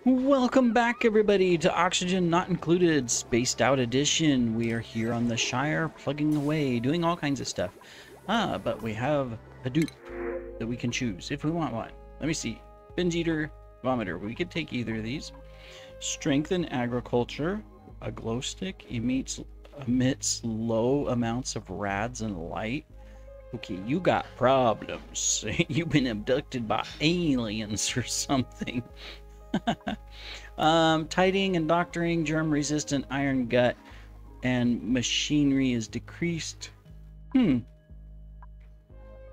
Welcome back, everybody, to Oxygen Not Included, Spaced Out Edition. We are here on the Shire, plugging away, doing all kinds of stuff. But we have a dupe that we can choose if we want one. Let me see. Binge Eater, Vomiter. We could take either of these. Strength in Agriculture. A glow stick emits low amounts of rads and light. Okay, you got problems. You've been abducted by aliens or something. Tidying and doctoring, germ resistant, iron gut, and machinery is decreased. Well,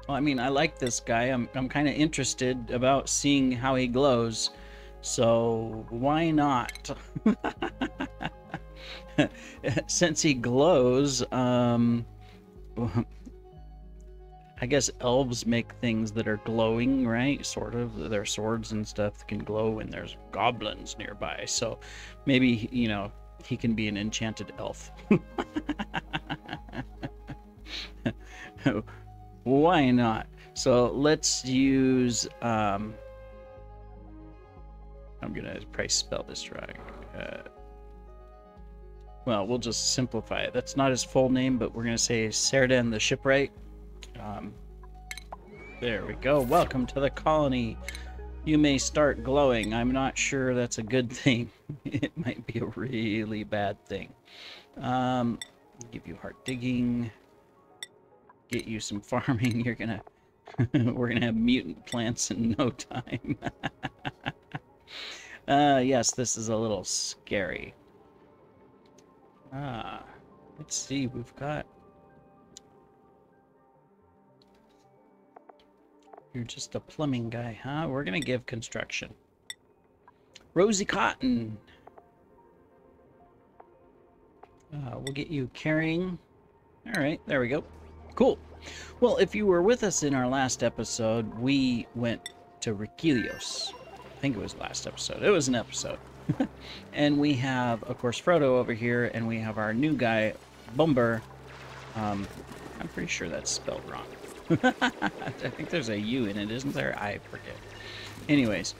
I mean, I like this guy. I'm kind of interested about seeing how he glows, so why not? Since he glows, I guess elves make things that are glowing, right? Sort of. Their swords and stuff can glow when there's goblins nearby. So maybe, you know, he can be an enchanted elf. Why not? So let's use... I'm going to probably spell this wrong. Well, we'll just simplify it. That's not his full name, but we're going to say Serdan the Shipwright. There we go. Welcome to the colony. You may start glowing. I'm not sure that's a good thing. It might be a really bad thing. Give you heart digging. Get you some farming. You're gonna... We're gonna have mutant plants in no time. Yes, this is a little scary. Let's see. We've got... You're just a plumbing guy, huh? We're gonna give construction. Rosie Cotton. We'll get you carrying. All right, there we go. Cool. Well, if you were with us in our last episode, we went to Rikelios. I think it was last episode. It was an episode. And we have, of course, Frodo over here, and we have our new guy, Bumber. I'm pretty sure that's spelled wrong. I think there's a U in it, isn't there? I forget. Anyways,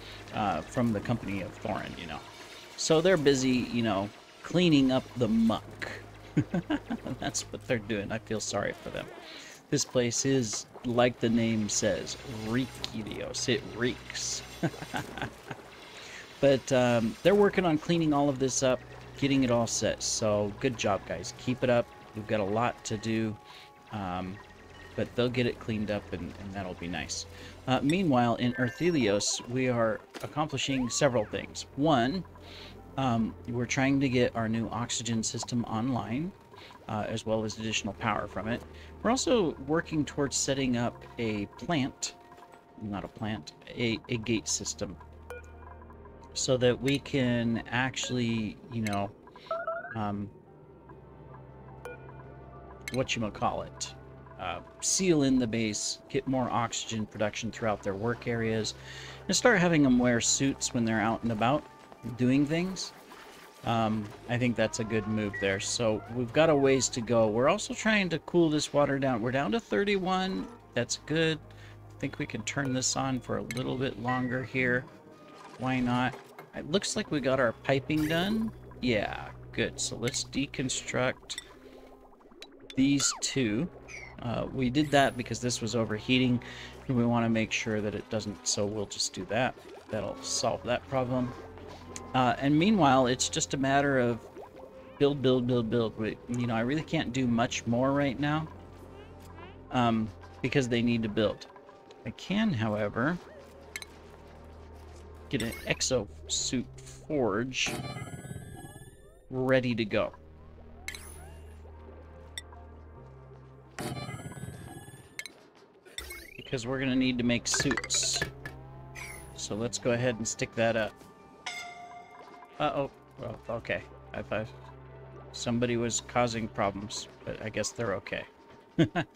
from the company of Thorin, you know. So they're busy, you know, cleaning up the muck. That's what they're doing. I feel sorry for them. This place is, like the name says, Rikelios. It reeks. But they're working on cleaning all of this up, getting it all set. So good job, guys. Keep it up. We've got a lot to do. But they'll get it cleaned up, and that'll be nice. Meanwhile, in Erthelios, we are accomplishing several things. One, we're trying to get our new oxygen system online, as well as additional power from it. We're also working towards setting up a plant, not a plant, a gate system, so that we can actually, you know, whatchamacallit, seal in the base, get more oxygen production throughout their work areas, and start having them wear suits when they're out and about doing things. I think that's a good move there. So we've got a ways to go. We're also trying to cool this water down. We're down to 31. That's good. I think we can turn this on for a little bit longer here. Why not? It looks like we got our piping done. Yeah, good. So let's deconstruct these two. We did that because this was overheating, and we want to make sure that it doesn't, so we'll just do that. That'll solve that problem. And meanwhile, it's just a matter of build. You know, I really can't do much more right now, because they need to build. I can, however, get an exosuit forge ready to go. Because we're going to need to make suits. So let's go ahead and stick that up. Uh-oh. Well, okay. I thought somebody was causing problems, but I guess they're okay. But,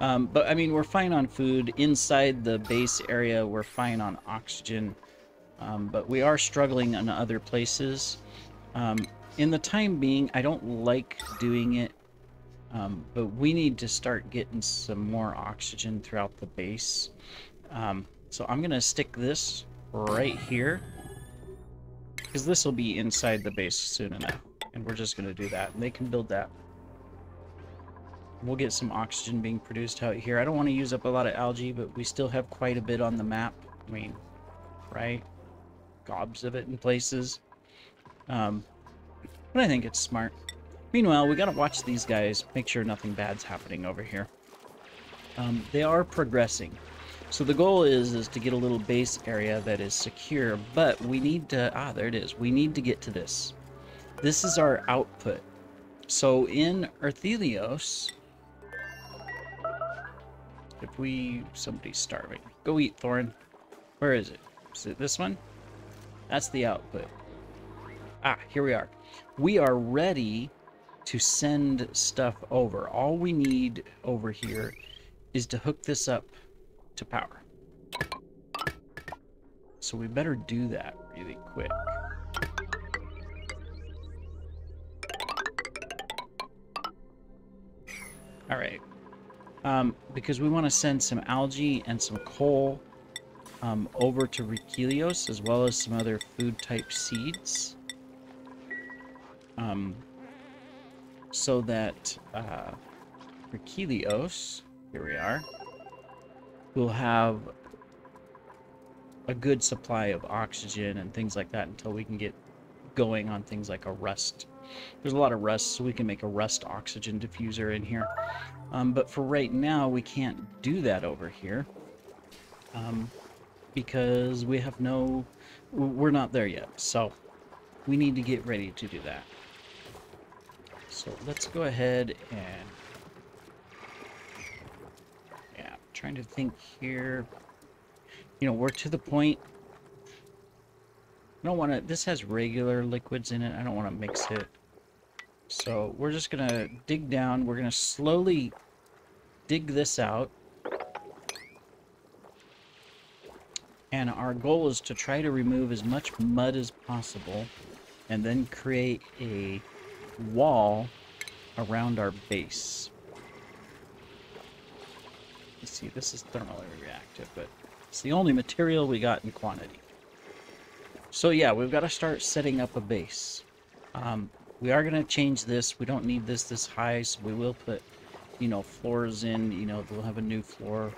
I mean, we're fine on food. Inside the base area, we're fine on oxygen. But we are struggling in other places. In the time being, I don't like doing it. But we need to start getting some more oxygen throughout the base. So I'm going to stick this right here. Because this will be inside the base soon enough. And we're just going to do that. And they can build that. We'll get some oxygen being produced out here. I don't want to use up a lot of algae, but we still have quite a bit on the map. I mean, right? Gobs of it in places. But I think it's smart. Meanwhile, we got to watch these guys. Make sure nothing bad's happening over here. They are progressing. So the goal is to get a little base area that is secure, but we need to, there it is. We need to get to this. This is our output. So in Earthelios, somebody's starving. Go eat, Thorin. Where is it? Is it this one? That's the output. Here we are. We are ready to send stuff over. All we need over here is to hook this up to power. So we better do that really quick. All right. Because we want to send some algae and some coal over to Rikelios, as well as some other food-type seeds. So that Rikelios, here we are, will have a good supply of oxygen and things like that until we can get going on things like a rust. There's a lot of rust, so we can make a rust oxygen diffuser in here. But for right now, we can't do that over here. Because we have we're not there yet. So we need to get ready to do that. So let's go ahead and, yeah, I'm trying to think here. You know, we're to the point. I don't want to, this has regular liquids in it. I don't want to mix it. So we're just going to dig down. We're going to slowly dig this out. And our goal is to try to remove as much mud as possible and then create a wall around our base. You see, this is thermally reactive, but it's the only material we got in quantity. So yeah, we've got to start setting up a base. We are going to change this. We don't need this high, so we will put, you know, floors in. You know, we'll have a new floor,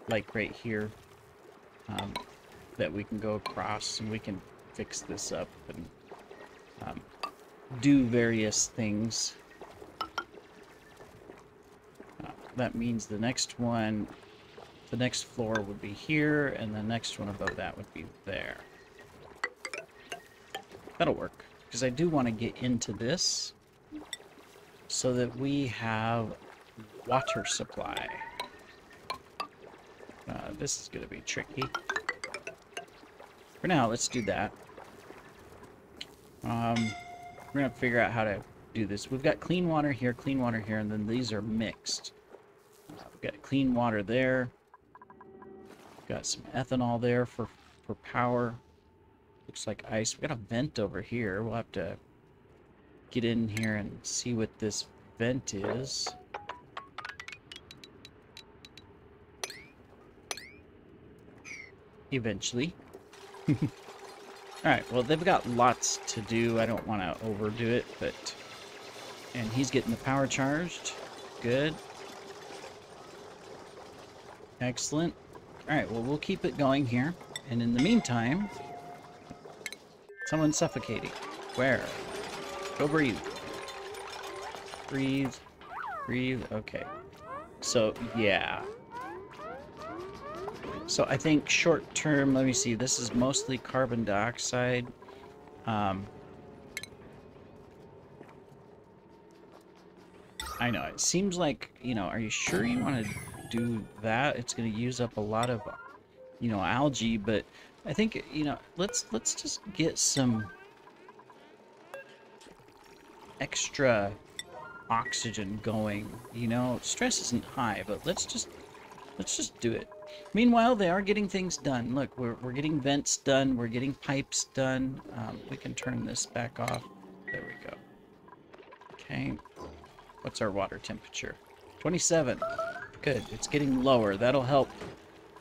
like right here, that we can go across, and we can fix this up and do various things. That means the next one, the next floor would be here, and the next one above that would be there. That'll work, because I do want to get into this so that we have water supply. This is going to be tricky. For now, let's do that. We're going to figure out how to do this. We've got clean water here, and then these are mixed. We've got clean water there. We've got some ethanol there for power. Looks like ice. We've got a vent over here. We'll have to get in here and see what this vent is. Eventually. Alright, well, they've got lots to do. I don't want to overdo it, but... And he's getting the power charged. Good. Excellent. Alright, well, we'll keep it going here. And in the meantime... Someone's suffocating. Where? Go breathe. Breathe. Breathe. Okay. So, yeah. So I think short term, let me see, this is mostly carbon dioxide. I know, it seems like, you know, are you sure you want to do that? It's going to use up a lot of, you know, algae, but I think, you know, let's just get some extra oxygen going. You know, stress isn't high, but let's just do it. Meanwhile, they are getting things done. Look, we're getting vents done. We're getting pipes done. We can turn this back off. There we go. Okay. What's our water temperature? 27. Good. It's getting lower. That'll help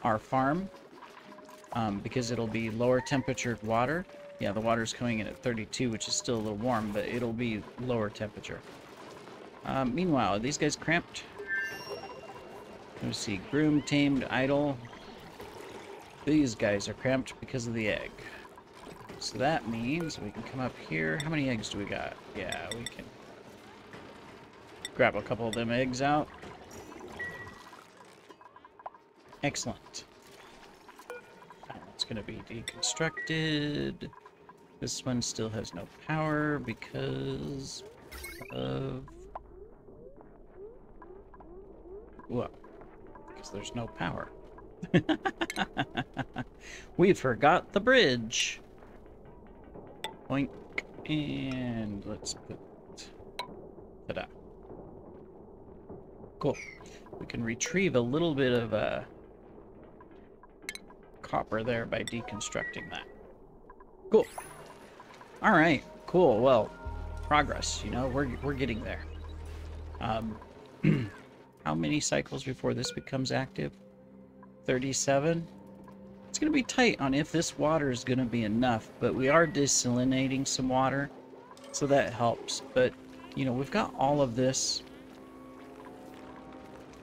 our farm because it'll be lower temperatured water. Yeah, the water's coming in at 32, which is still a little warm, but it'll be lower temperature. Meanwhile, are these guys cramped? Let's see. Groom, tamed, idle. These guys are cramped because of the egg. So that means we can come up here. How many eggs do we got? Yeah, we can grab a couple of them eggs out. Excellent. It's going to be deconstructed. This one still has no power because of... Well, because there's no power. We forgot the bridge. Boink. And let's put... Ta-da. Cool. We can retrieve a little bit of copper there by deconstructing that. Cool. All right. Cool. Well, progress. You know, we're getting there. How many cycles before this becomes active? 37. It's going to be tight on if this water is going to be enough, but we are desalinating some water, so that helps. But, you know, we've got all of this.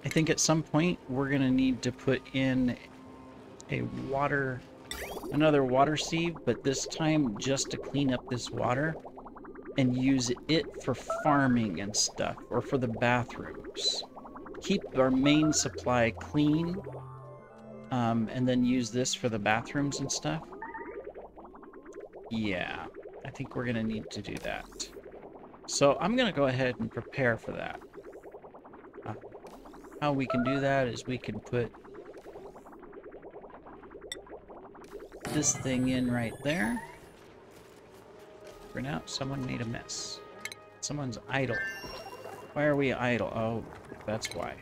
I think at some point we're going to need to put in another water sieve, but this time just to clean up this water and use it for farming and stuff, or for the bathrooms. Keep our main supply clean, and then use this for the bathrooms and stuff. Yeah, I think we're going to need to do that. So I'm going to go ahead and prepare for that. How we can do that is we can put this thing in right there. For now, someone made a mess. Someone's idle. Why are we idle? Oh, that's why.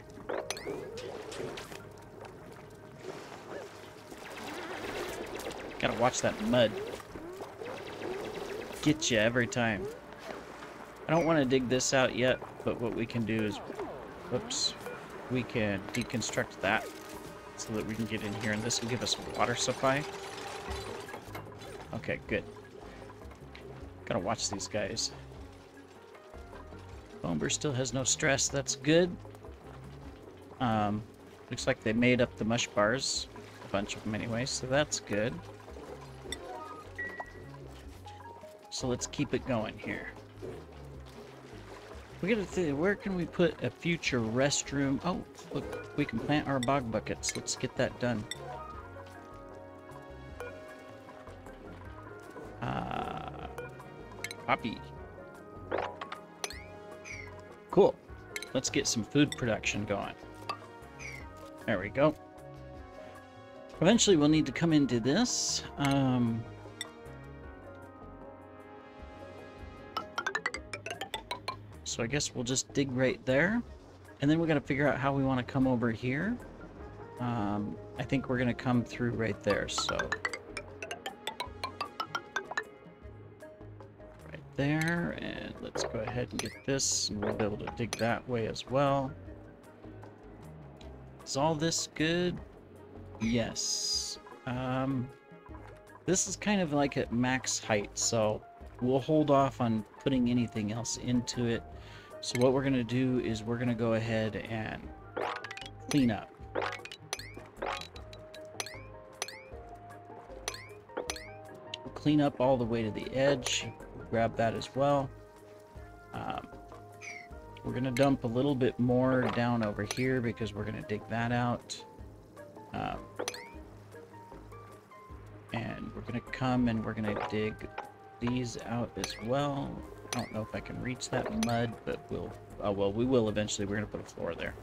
Gotta watch that mud. Get you every time. I don't want to dig this out yet, but what we can do is... Whoops. We can deconstruct that so that we can get in here, and this will give us a water supply. Okay, good. Gotta watch these guys. Bomber still has no stress. That's good. Looks like they made up the mush bars. A bunch of them anyway, so that's good. So let's keep it going here. We gotta think, where can we put a future restroom? Oh, look, we can plant our bog buckets. Let's get that done. Poppy. Cool. Let's get some food production going. There we go. Eventually we'll need to come into this. So I guess we'll just dig right there. And then we're going to figure out how we want to come over here. I think we're going to come through right there, so... Right there, and let's go ahead and get this, and we'll be able to dig that way as well. Is all this good? Yes. This is kind of like at max height, so we'll hold off on putting anything else into it. So what we're going to do is we're going to go ahead and clean up. We'll clean up all the way to the edge. Grab that as well. We're going to dump a little bit more down over here because we're going to dig that out. And we're going to come and we're going to dig these out as well. I don't know if I can reach that mud, but we'll... Oh, well, we will eventually. We're going to put a floor there.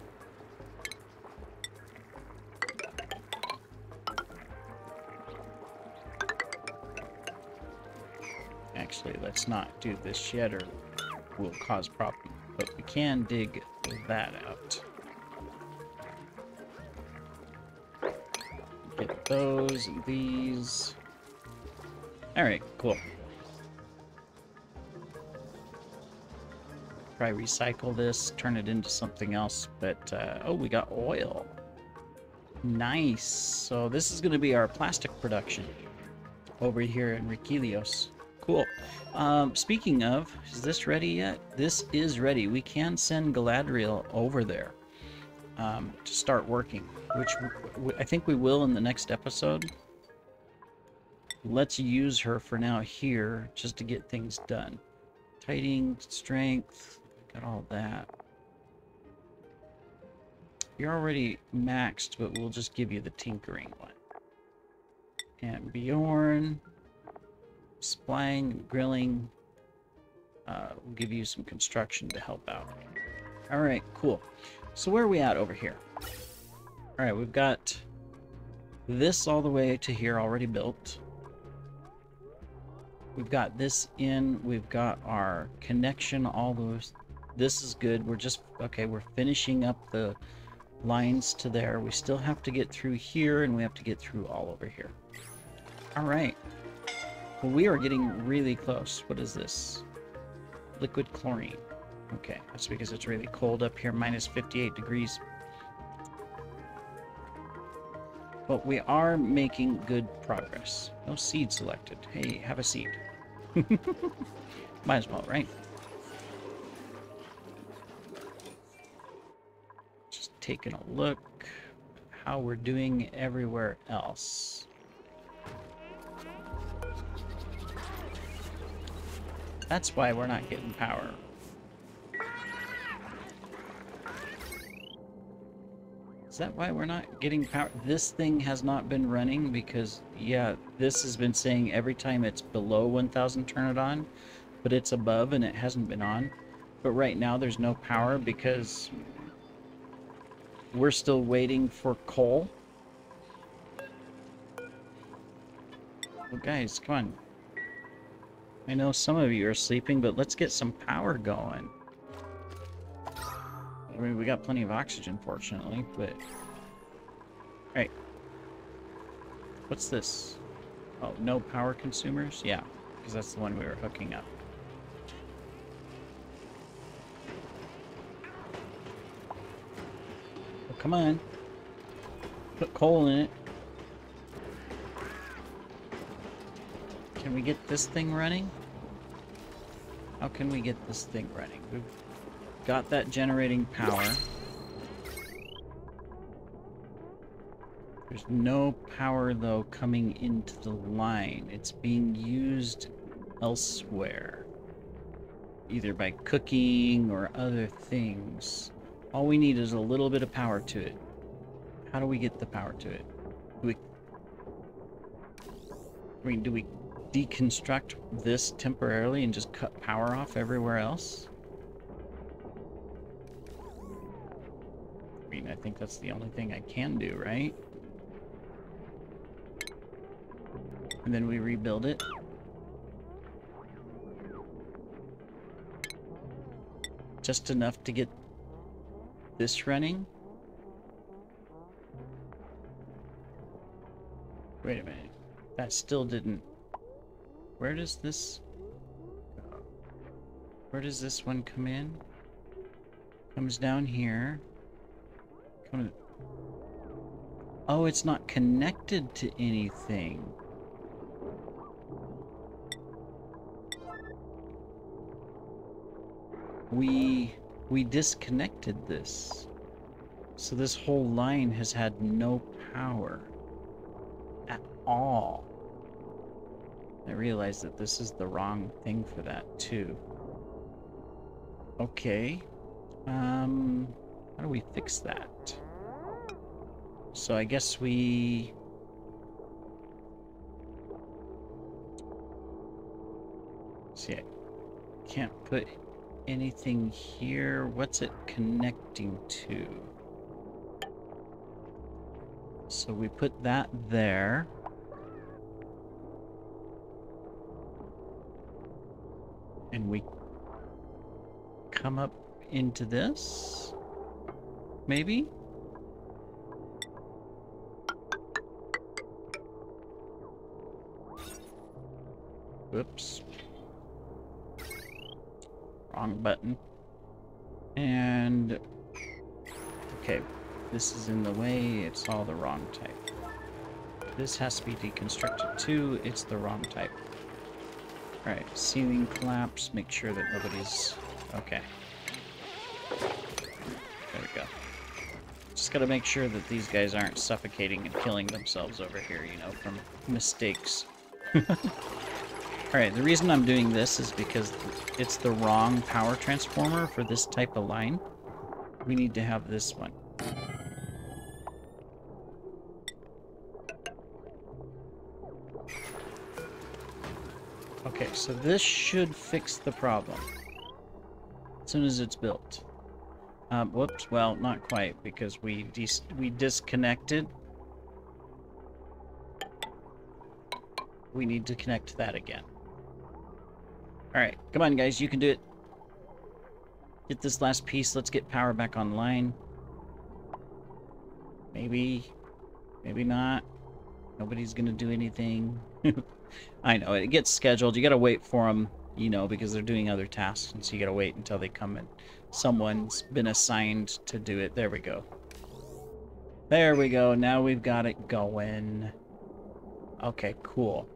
Actually, let's not do this yet or we'll cause problems. But we can dig that out. Get those and these. Alright, cool. Probably recycle this, turn it into something else, but, oh, we got oil. Nice. So this is going to be our plastic production. over here in Riquelios. Cool. Speaking of, is this ready yet? This is ready. We can send Galadriel over there to start working, which I think we will in the next episode. Let's use her for now here just to get things done. Tidying, strength, got all that. You're already maxed, but we'll just give you the tinkering one. And Bjorn, splying, grilling. We'll give you some construction to help out. All right, cool. So where are we at over here? All right, we've got this all the way to here already built. We've got this in. We've got our connection. All those. This is good. We're just okay. We're finishing up the lines to there. We still have to get through here, and we have to get through all over here. All right. Well, we are getting really close. What is this? Liquid chlorine. Okay, that's because it's really cold up here, minus 58 degrees. But we are making good progress. No seed selected. Hey, have a seed. Might as well, right? Just taking a look how we're doing everywhere else. That's why we're not getting power. Is that why we're not getting power? This thing has not been running because, yeah, this has been saying every time it's below 1000 turn it on, but it's above and it hasn't been on. But right now there's no power because we're still waiting for coal. Well, guys, come on. I know some of you are sleeping, but let's get some power going. I mean, we got plenty of oxygen, fortunately, but... Alright. What's this? Oh, no power consumers? Yeah, because that's the one we were hooking up. Oh, come on. Put coal in it. Can we get this thing running? How can we get this thing running? We've got that generating power. There's no power, though, coming into the line. It's being used elsewhere. Either by cooking or other things. All we need is a little bit of power to it. How do we get the power to it? Do we deconstruct this temporarily and just cut power off everywhere else? I mean, I think that's the only thing I can do, right? And then we rebuild it. Just enough to get this running. Wait a minute. That still didn't... Where does this one come in? Comes down here. Oh, it's not connected to anything. We disconnected this. So this whole line has had no power at all. I realize that this is the wrong thing for that too. Okay. How do we fix that? So I guess we... See, I can't put anything here. What's it connecting to? So we put that there. And we come up into this? Maybe? Whoops. Wrong button. And... okay, this is in the way. It's all the wrong type. This has to be deconstructed too. It's the wrong type. Alright, ceiling collapse. Make sure that nobody's... Okay. There we go. Just gotta make sure that these guys aren't suffocating and killing themselves over here, you know, from mistakes. Alright, the reason I'm doing this is because it's the wrong power transformer for this type of line. We need to have this one. Okay, so this should fix the problem as soon as it's built. Whoops, well, not quite, because we disconnected. We need to connect that again. Alright, come on guys, you can do it. Get this last piece, let's get power back online. Maybe, maybe not. Nobody's gonna do anything. I know, it gets scheduled. You gotta wait for them, you know, because they're doing other tasks, and so you gotta wait until they come in. Someone's been assigned to do it. There we go. There we go. Now we've got it going. Okay, cool.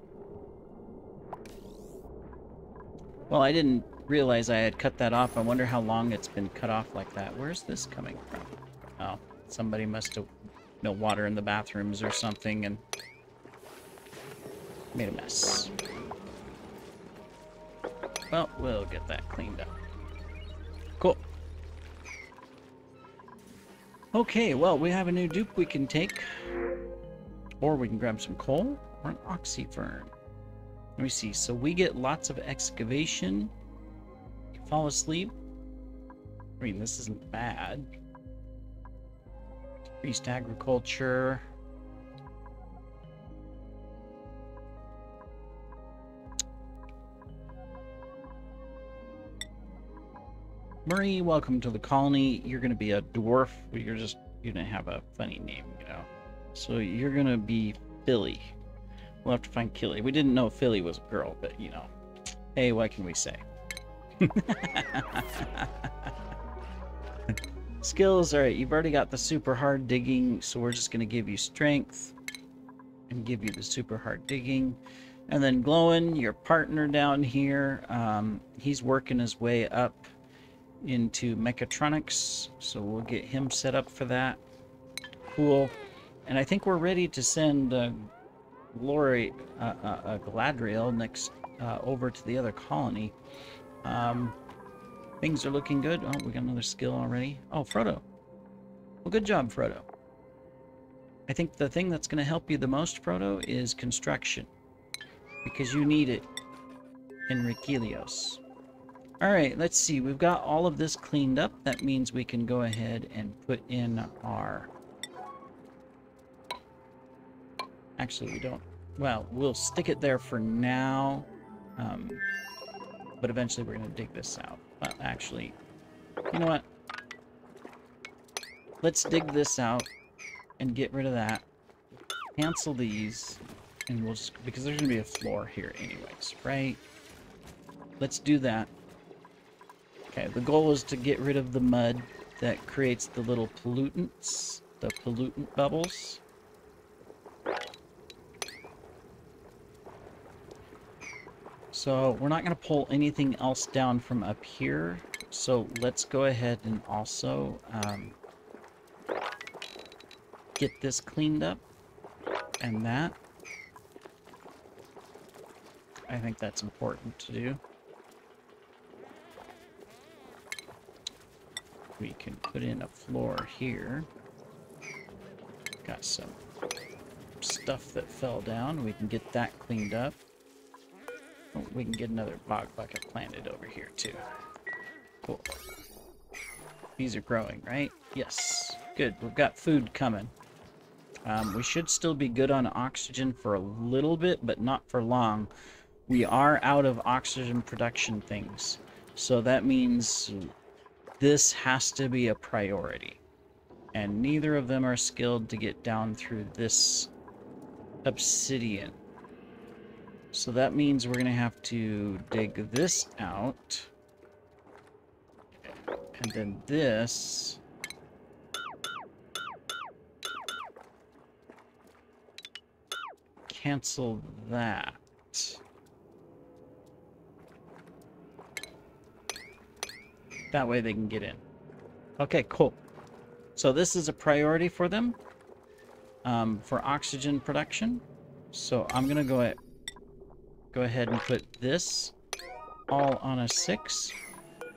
Well, I didn't realize I had cut that off. I wonder how long it's been cut off like that. Where's this coming from? Oh, somebody must have, no water in the bathrooms or something and made a mess. Well, we'll get that cleaned up. Cool. Okay, well, we have a new dupe we can take. Or we can grab some coal or an oxyfern. Let me see. So we get lots of excavation. Fall asleep. I mean, this isn't bad. Increased agriculture. Murray, welcome to the colony. You're going to be a dwarf. You're going to have a funny name, you know. So you're going to be Philly. We'll have to find Killy. We didn't know Philly was a girl, but, you know. Hey, what can we say? Skills, alright, you've already got the super hard digging, so we're just going to give you strength and give you the super hard digging. And then Glowin, your partner down here, he's working his way up into mechatronics, so we'll get him set up for that. Cool. And I think we're ready to send Galadriel next over to the other colony. Things are looking good. Oh, we got another skill already. Oh, Frodo. Well, good job, Frodo. I think the thing that's going to help you the most, Frodo, is construction. Because you need it in Rikelios. Alright, let's see. We've got all of this cleaned up. That means we can go ahead and put in our... Actually, we don't... Well, we'll stick it there for now. But eventually we're going to dig this out. Well, actually, you know what? Let's dig this out and get rid of that. Cancel these. And we'll just... Because there's going to be a floor here anyways, right? Let's do that. Okay, the goal is to get rid of the mud that creates the little pollutants, the pollutant bubbles. So we're not going to pull anything else down from up here. So let's go ahead and also get this cleaned up and that. I think that's important to do. We can put in a floor here. Got some stuff that fell down. We can get that cleaned up. Oh, we can get another bog bucket planted over here too. Cool. These are growing, right? Yes. Good. We've got food coming. We should still be good on oxygen for a little bit, but not for long. We are out of oxygen production things. So that means this has to be a priority. And neither of them are skilled to get down through this obsidian. So that means we're going to have to dig this out. And then this. cancel that. That way they can get in. Okay, cool. So this is a priority for them, for oxygen production. So I'm going to go ahead and put this all on a 6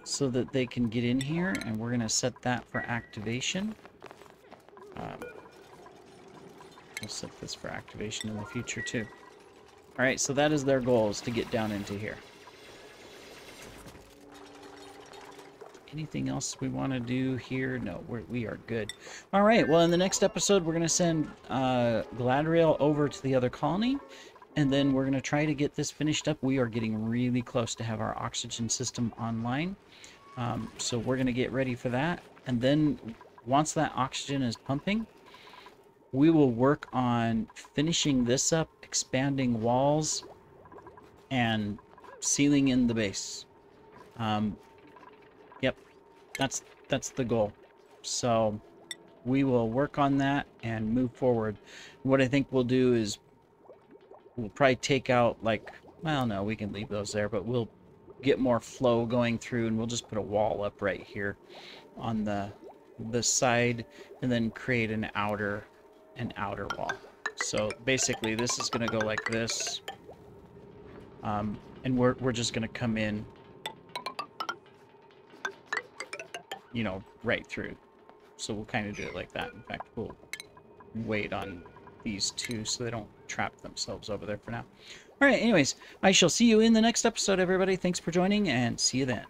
so that they can get in here, and we're going to set that for activation. We'll set this for activation in the future too. All right, so that is their goal, is to get down into here. Anything else we want to do here? No, we are good. All right, well, in the next episode, we're going to send Gladriel over to the other colony, and then we're going to try to get this finished up. We are getting really close to have our oxygen system online. So we're going to get ready for that. And then once that oxygen is pumping, we will work on finishing this up, expanding walls, and sealing in the base. Yep, that's the goal. So we will work on that and move forward. What I think we'll do is we'll probably take out, like, well, no, we can leave those there, but we'll get more flow going through, and we'll just put a wall up right here on the side, and then create an outer wall. So basically this is going to go like this, and we're just going to come in, you know, right through. So we'll kind of do it like that. In fact, we'll wait on these two so they don't trap themselves over there for now. All right, anyways, I shall see you in the next episode, everybody. Thanks for joining, and see you then.